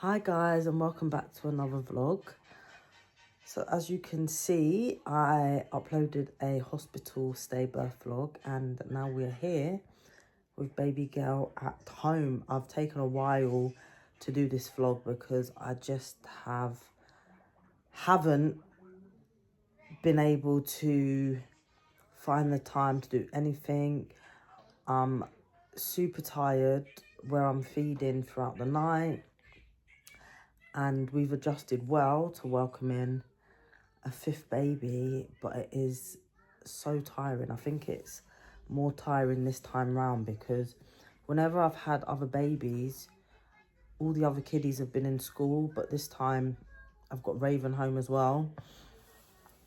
Hi guys, and welcome back to another vlog. So as you can see, I uploaded a hospital stay birth vlog, and now we're here with baby girl at home. I've taken a while to do this vlog because I just haven't been able to find the time to do anything. I'm super tired where I'm feeding throughout the night, and we've adjusted well to welcome in a fifth baby, but it is so tiring. I think it's more tiring this time round because whenever I've had other babies, all the other kiddies have been in school, but this time I've got Raven home as well,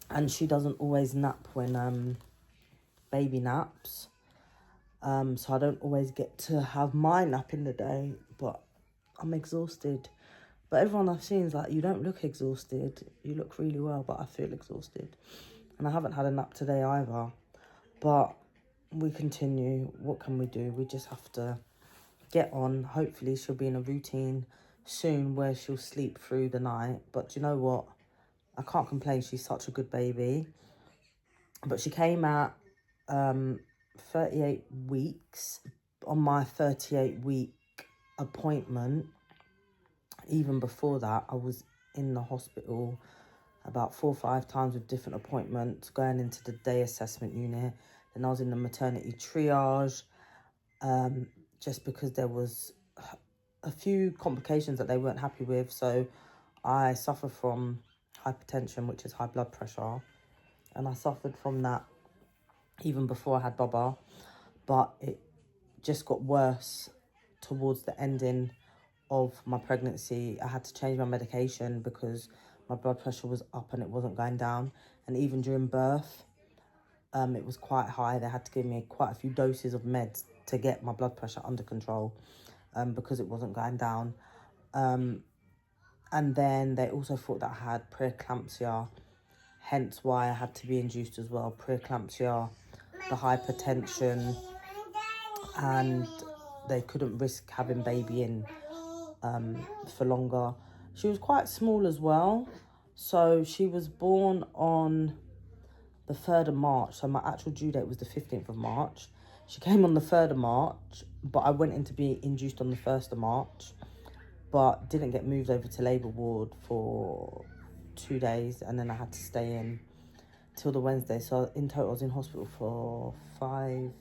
and she doesn't always nap when baby naps, so I don't always get to have my nap in the day, but I'm exhausted. But everyone I've seen is like, you don't look exhausted, you look really well, but I feel exhausted. And I haven't had a nap today either. But we continue. What can we do? We just have to get on. Hopefully she'll be in a routine soon where she'll sleep through the night. But do you know what? I can't complain. She's such a good baby. But she came at 38 weeks. On my 38-week appointment, even before that, I was in the hospital about 4 or 5 times with different appointments, going into the day assessment unit. Then I was in the maternity triage, just because there was a few complications that they weren't happy with. So I suffer from hypertension, which is high blood pressure, and I suffered from that even before I had Baba, but it just got worse towards the ending of my pregnancy. I had to change my medication because my blood pressure was up and it wasn't going down. And even during birth, it was quite high. They had to give me quite a few doses of meds to get my blood pressure under control, because it wasn't going down. And then they also thought that I had preeclampsia, hence why I had to be induced as well. Preeclampsia, the hypertension, and they couldn't risk having baby in for longer. She was quite small as well. So she was born on the 3rd of March. So my actual due date was the 15th of March. She came on the 3rd of March, but I went in to be induced on the 1st of March, but didn't get moved over to labour ward for 2 days, and then I had to stay in till the Wednesday. So in total I was in hospital for 5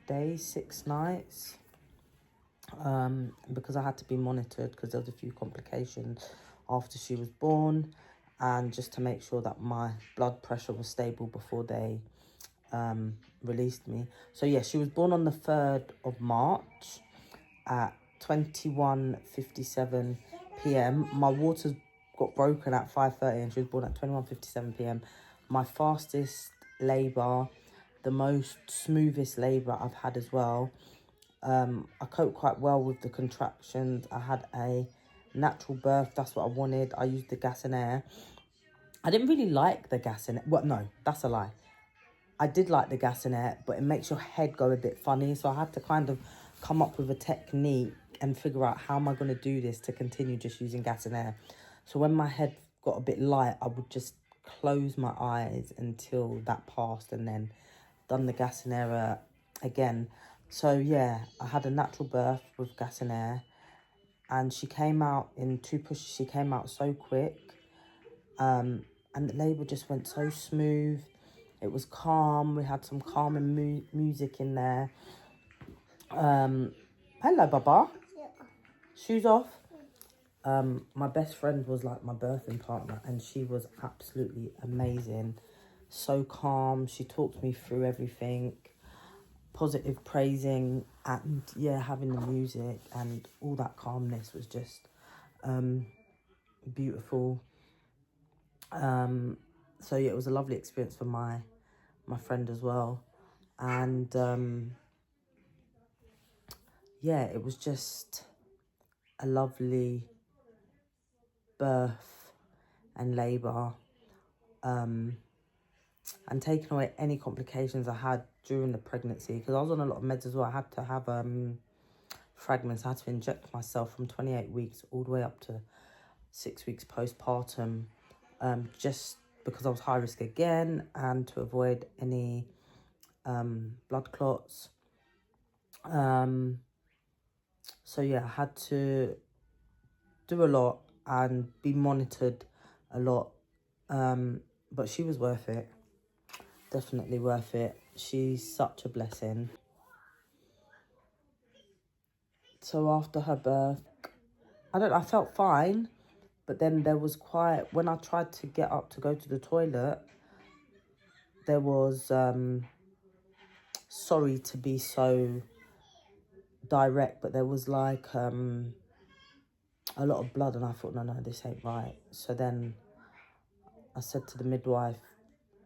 days, 6 nights, because I had to be monitored because there was a few complications after she was born, and just to make sure that my blood pressure was stable before they released me. So yeah, she was born on the 3rd of March at 21:57 p.m. My waters got broken at 5:30 and she was born at 21:57 p.m. My fastest labour, the most smoothest labour I've had as well. I coped quite well with the contractions. I had a natural birth. That's what I wanted. I used the gas and air. I didn't really like the gas and air. Well, no, that's a lie. I did like the gas and air, but it makes your head go a bit funny. So I had to kind of come up with a technique and figure out how am I going to do this to continue just using gas and air. So when my head got a bit light, I would just close my eyes until that passed, and then done the gas and air again. So yeah, I had a natural birth with gas and air, and she came out in 2 pushes. She came out so quick, and the labour just went so smooth. It was calm. We had some calming music in there. Hello, Baba. Yeah. Shoes off. My best friend was like my birthing partner, and she was absolutely amazing. So calm. She talked me through everything. Positive praising, and yeah, having the music and all that calmness was just beautiful. So yeah, it was a lovely experience for my friend as well. And yeah, it was just a lovely birth and labour, and taking away any complications I had during the pregnancy, because I was on a lot of meds as well. I had to have fragments. I had to inject myself from 28 weeks all the way up to 6 weeks postpartum, just because I was high risk again and to avoid any blood clots. So yeah, I had to do a lot and be monitored a lot. But she was worth it. Definitely worth it. She's such a blessing. So after her birth, I felt fine, but then there was when I tried to get up to go to the toilet, there was, sorry to be so direct, but there was like a lot of blood, and I thought, no, this ain't right. So then I said to the midwife,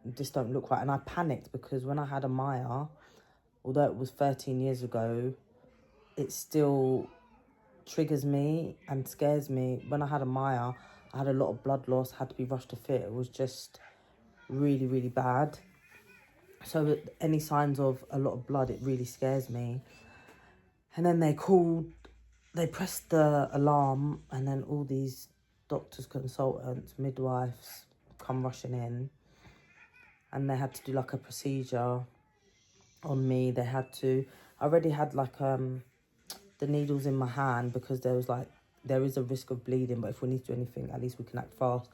this don't look right. And I panicked because when I had a Maya, although it was 13 years ago, it still triggers me and scares me. When I had a Maya, I had a lot of blood loss, had to be rushed to fit. It was just really, really bad. So any signs of a lot of blood, it really scares me. And then they pressed the alarm, and then all these doctors, consultants, midwives come rushing in, and they had to do like a procedure on me. I already had like the needles in my hand because there is a risk of bleeding, but if we need to do anything, at least we can act fast.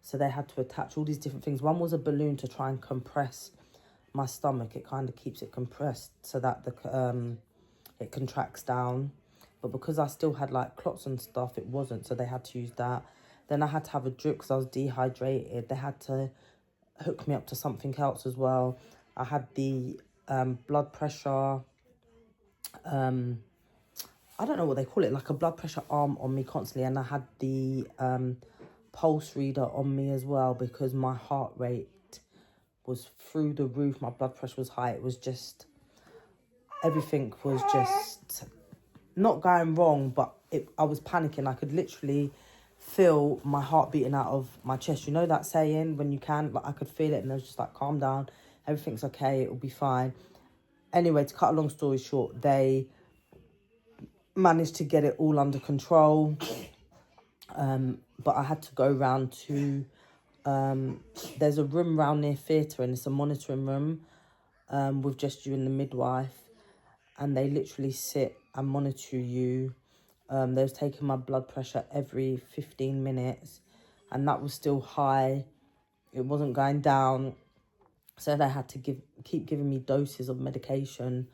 So they had to attach all these different things. One was a balloon to try and compress my stomach. It kind of keeps it compressed so that it contracts down. But because I still had like clots and stuff, it wasn't. So they had to use that. Then I had to have a drip because I was dehydrated. They had to hook me up to something else as well. I had the blood pressure, I don't know what they call it, like a blood pressure arm on me constantly. And I had the pulse reader on me as well because my heart rate was through the roof. My blood pressure was high. It was just, everything was just not going wrong, but I was panicking. I could literally feel my heart beating out of my chest. You know that saying, when you can, like I could feel it, and I was just like, calm down, everything's okay, it'll be fine. Anyway, to cut a long story short, they managed to get it all under control. But I had to go round to, there's a room round near theatre, and it's a monitoring room with just you and the midwife. And they literally sit and monitor you. They was taking my blood pressure every 15 minutes, and that was still high. It wasn't going down. So they had to keep giving me doses of medication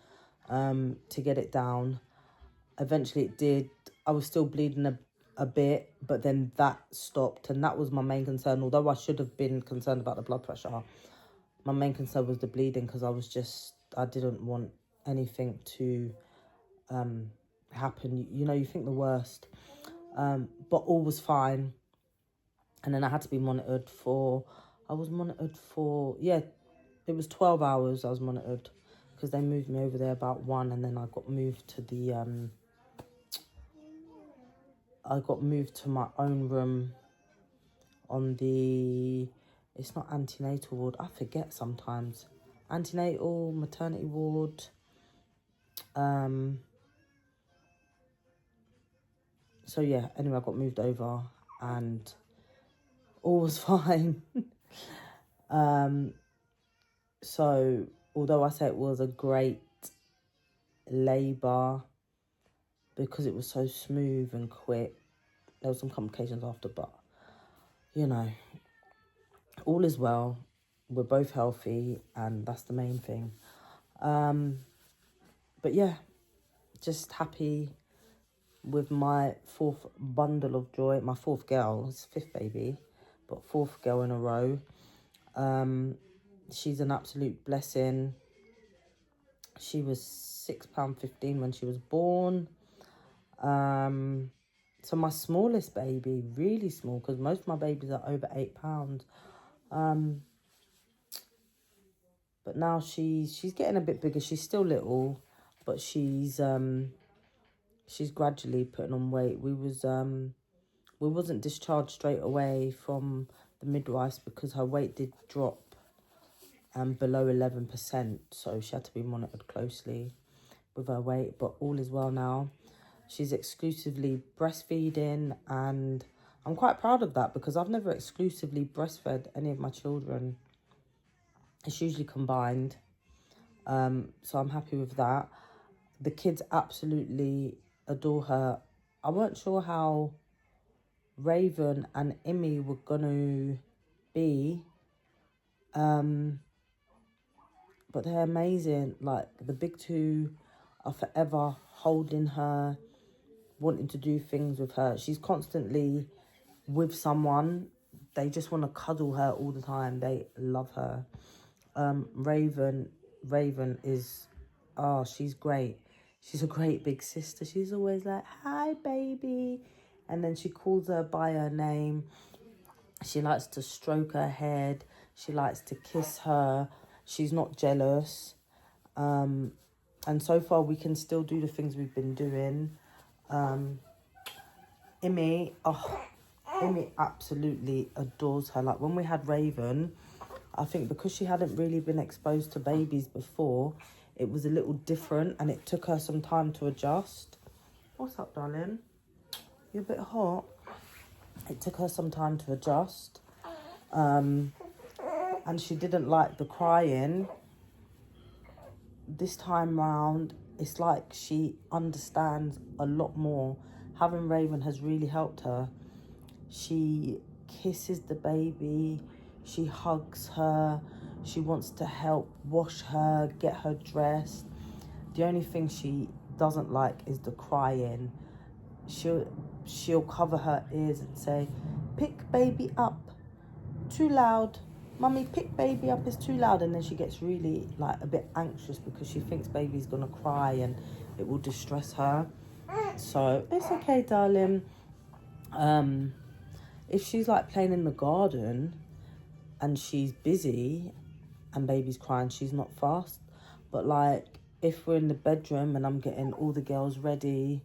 to get it down. Eventually it did. I was still bleeding a bit, but then that stopped, and that was my main concern. Although I should have been concerned about the blood pressure, my main concern was the bleeding, because I didn't want anything to happen. You know, you think the worst. But all was fine. And then I had to be monitored it was 12 hours I was monitored, because they moved me over there about 1, and then I got moved to my own room on it's not antenatal ward, I forget sometimes. Antenatal, maternity ward. So yeah, anyway, I got moved over and all was fine. So although I say it was a great labour because it was so smooth and quick, there were some complications after, but you know, all is well. We're both healthy, and that's the main thing. But yeah, just happy with my 4th bundle of joy. My 4th girl, it's 5th baby, but 4th girl in a row. She's an absolute blessing. She was £6.15 when she was born. So my smallest baby, really small, because most of my babies are over £8. But now she's getting a bit bigger. She's still little, but she's gradually putting on weight. We wasn't discharged straight away from the midwives because her weight did drop below 11%, so she had to be monitored closely with her weight. But all is well now. She's exclusively breastfeeding, and I'm quite proud of that because I've never exclusively breastfed any of my children. It's usually combined. So I'm happy with that. The kids absolutely adore her. I weren't sure how Raven and Immy were going to be, but they're amazing. Like, the big two are forever holding her, wanting to do things with her. She's constantly with someone. They just want to cuddle her all the time. They love her. Raven is, she's great. She's a great big sister. She's always like, hi, baby. And then she calls her by her name. She likes to stroke her head. She likes to kiss her. She's not jealous. And so far, we can still do the things we've been doing. Immy absolutely adores her. Like, when we had Raven, I think because she hadn't really been exposed to babies before, it was a little different and it took her some time to adjust. What's up, darling? You're a bit hot. It took her some time to adjust. And she didn't like the crying. This time round, it's like she understands a lot more. Having Raven has really helped her. She kisses the baby. She hugs her. She wants to help wash her, get her dressed. The only thing she doesn't like is the crying. She'll cover her ears and say, pick baby up. Too loud. Mummy, pick baby up, it's too loud. And then she gets really, like, a bit anxious because she thinks baby's gonna cry and it will distress her. So it's okay, darling. If she's like playing in the garden and she's busy and baby's crying, she's not fast. But like, if we're in the bedroom and I'm getting all the girls ready,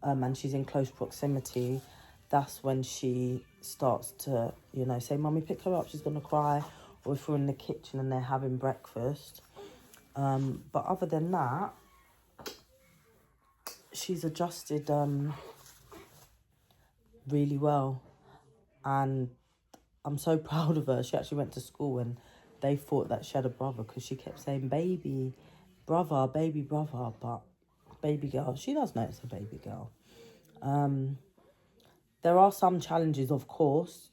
and she's in close proximity, that's when she starts to, you know, say, Mummy, pick her up, she's gonna cry. Or if we're in the kitchen and they're having breakfast. But other than that, she's adjusted really well. And I'm so proud of her. She actually went to school and they thought that she had a brother because she kept saying baby brother, baby brother. But baby girl, she does know it's a baby girl. There are some challenges, of course,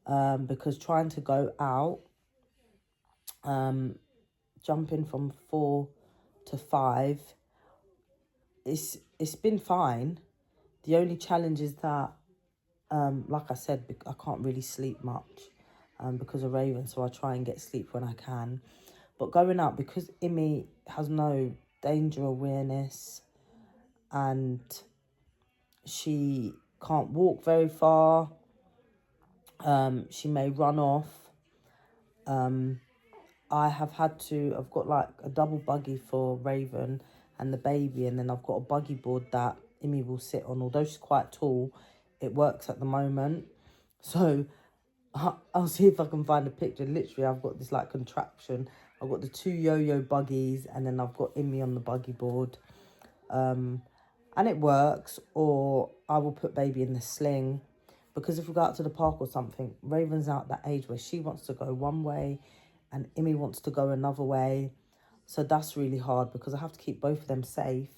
because trying to go out, jumping from 4 to 5, it's been fine. The only challenge is that, like I said, I can't really sleep much because of Raven, so I try and get sleep when I can. But going out, because Immy has no danger awareness and she can't walk very far, she may run off. I've got like a double buggy for Raven and the baby, and then I've got a buggy board that Immy will sit on. Although she's quite tall, it works at the moment. So I'll see if I can find a picture. Literally, I've got this like contraption. I've got the 2 yo-yo buggies and then I've got Immy on the buggy board. And it works. Or I will put baby in the sling. Because if we go out to the park or something, Raven's out that age where she wants to go one way and Immy wants to go another way. So that's really hard because I have to keep both of them safe.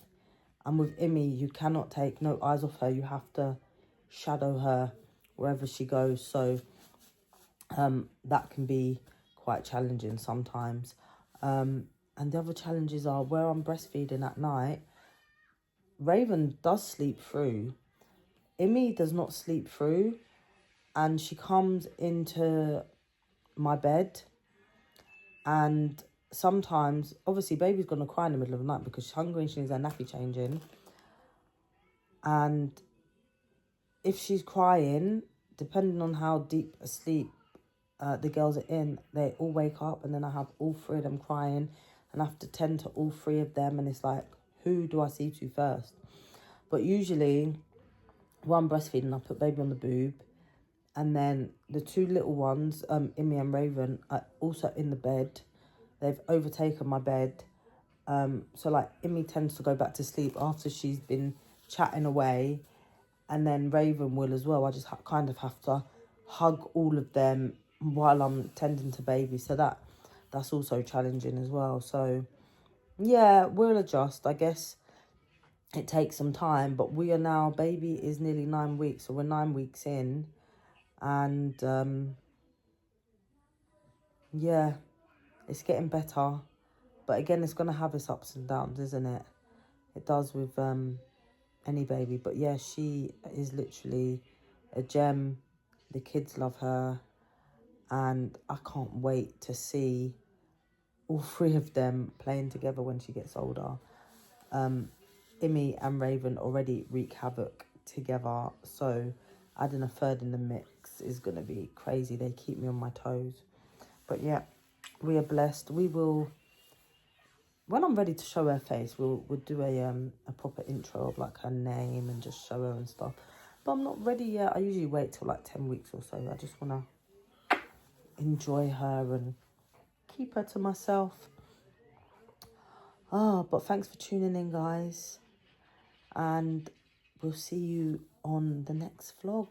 And with Immy, you cannot take no eyes off her. You have to shadow her wherever she goes. So that can be quite challenging sometimes. And the other challenges are where I'm breastfeeding at night. Raven does sleep through. Immy does not sleep through. And she comes into my bed. And sometimes, obviously, baby's going to cry in the middle of the night because she's hungry and she needs her nappy changing. And if she's crying, depending on how deep asleep the girls are in, they all wake up and then I have all 3 of them crying and I have to tend to all 3 of them, and it's like, who do I see to first? But usually, while I'm breastfeeding, I put baby on the boob, and then the 2 little ones, Immy and Raven, are also in the bed. They've overtaken my bed. So like Immy tends to go back to sleep after she's been chatting away, and then Raven will as well. I just kind of have to hug all of them while I'm tending to baby, so that's also challenging as well. So yeah, we'll adjust. I guess it takes some time, but we are now, baby is nearly 9 weeks, so we're 9 weeks in, and yeah, it's getting better. But again, it's going to have its ups and downs, isn't it? It does with any baby. But yeah, she is literally a gem. The kids love her. And I can't wait to see all three of them playing together when she gets older. Imi and Raven already wreak havoc together. So adding a third in the mix is going to be crazy. They keep me on my toes. But yeah, we are blessed. We will... When I'm ready to show her face, we'll do a proper intro of like her name and just show her and stuff. But I'm not ready yet. I usually wait till like 10 weeks or so. I just want to enjoy her and keep her to myself. But thanks for tuning in, guys. And we'll see you on the next vlog.